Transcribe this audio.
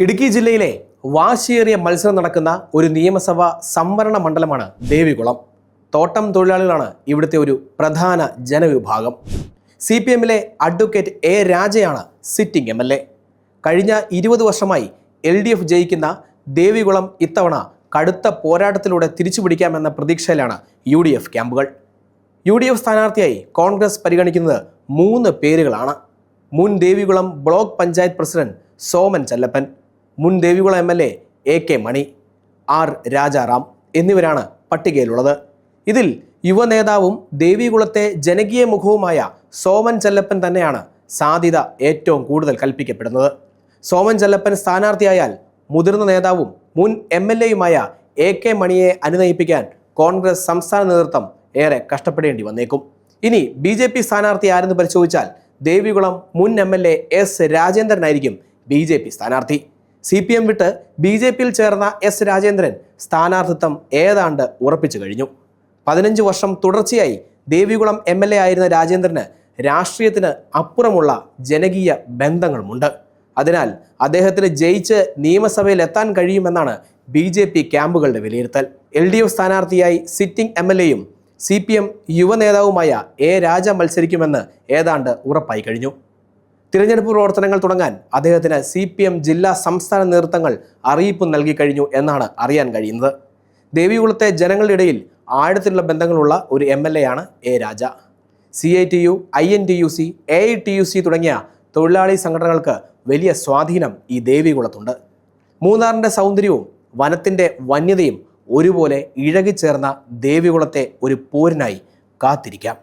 ഇടുക്കി ജില്ലയിലെ വാശിയേറിയ മത്സരം നടക്കുന്ന ഒരു നിയമസഭാ സംവരണ മണ്ഡലമാണ് ദേവികുളം. തോട്ടം തൊഴിലാളികളാണ് ഇവിടുത്തെ ഒരു പ്രധാന ജനവിഭാഗം. CPMലെ അഡ്വക്കേറ്റ് എ രാജയാണ് സിറ്റിംഗ് MLA. കഴിഞ്ഞ 20 വർഷമായി LDF ജയിക്കുന്ന ദേവികുളം ഇത്തവണ കടുത്ത പോരാട്ടത്തിലൂടെ തിരിച്ചുപിടിക്കാമെന്ന പ്രതീക്ഷയിലാണ് UDF ക്യാമ്പുകൾ. UDF സ്ഥാനാർത്ഥിയായി കോൺഗ്രസ് പരിഗണിക്കുന്നത് 3 പേരുകളാണ്. മുൻ ദേവികുളം ബ്ലോക്ക് പഞ്ചായത്ത് പ്രസിഡന്റ് സോമൻ ചെല്ലപ്പൻ, മുൻ ദേവികുളം MLA AK മണി, R രാജാറാം എന്നിവരാണ് പട്ടികയിലുള്ളത്. ഇതിൽ യുവനേതാവും ദേവികുളത്തെ ജനകീയ മുഖവുമായ സോമൻ ചെല്ലപ്പൻ തന്നെയാണ് സാധ്യത ഏറ്റവും കൂടുതൽ കൽപ്പിക്കപ്പെടുന്നത്. സോമൻ ചെല്ലപ്പൻ സ്ഥാനാർത്ഥിയായാൽ മുതിർന്ന നേതാവും മുൻ MLAയുമായ AK മണിയെ അനുനയിപ്പിക്കാൻ കോൺഗ്രസ് സംസ്ഥാന നേതൃത്വം ഏറെ കഷ്ടപ്പെടേണ്ടി വന്നേക്കും. ഇനി BJP സ്ഥാനാർത്ഥി ആരെന്ന് പരിശോധിച്ചാൽ ദേവികുളം മുൻ MLA S രാജേന്ദ്രനായിരിക്കും BJP സ്ഥാനാർത്ഥി. CPM വിട്ട് BJPയിൽ ചേർന്ന S രാജേന്ദ്രൻ സ്ഥാനാർത്ഥിത്വം ഏതാണ്ട് ഉറപ്പിച്ചു കഴിഞ്ഞു. 15 വർഷം തുടർച്ചയായി ദേവികുളം MLA ആയിരുന്ന രാജേന്ദ്രന് രാഷ്ട്രീയത്തിന് അപ്പുറമുള്ള ജനകീയ ബന്ധങ്ങളുമുണ്ട്. അതിനാൽ അദ്ദേഹത്തിന് ജയിച്ച് നിയമസഭയിൽ എത്താൻ കഴിയുമെന്നാണ് BJP ക്യാമ്പുകളുടെ വിലയിരുത്തൽ. LDF സ്ഥാനാർത്ഥിയായി സിറ്റിംഗ് MLAയും CPM യുവനേതാവുമായ A രാജ മത്സരിക്കുമെന്ന് ഏതാണ്ട് ഉറപ്പായി കഴിഞ്ഞു. തിരഞ്ഞെടുപ്പ് പ്രവർത്തനങ്ങൾ തുടങ്ങാൻ അദ്ദേഹത്തിന് CPM ജില്ലാ സംസ്ഥാന നേതൃത്വങ്ങൾ അറിയിപ്പ് നൽകി കഴിഞ്ഞു എന്നാണ് അറിയാൻ കഴിയുന്നത്. ദേവികുളത്തെ ജനങ്ങളുടെ ഇടയിൽ ആഴത്തിലുള്ള ബന്ധങ്ങളുള്ള ഒരു MLAയാണ് A Raja. CITU, INTUC, AITUC തുടങ്ങിയ തൊഴിലാളി സംഘടനകൾക്ക് വലിയ സ്വാധീനം ഈ ദേവികുളത്തുണ്ട്. മൂന്നാറിൻ്റെ സൗന്ദര്യവും വനത്തിൻ്റെ വന്യതയും ഒരുപോലെ ഇഴകിച്ചേർന്ന ദേവികുളത്തെ ഒരു പോരിനായി കാത്തിരിക്കാം.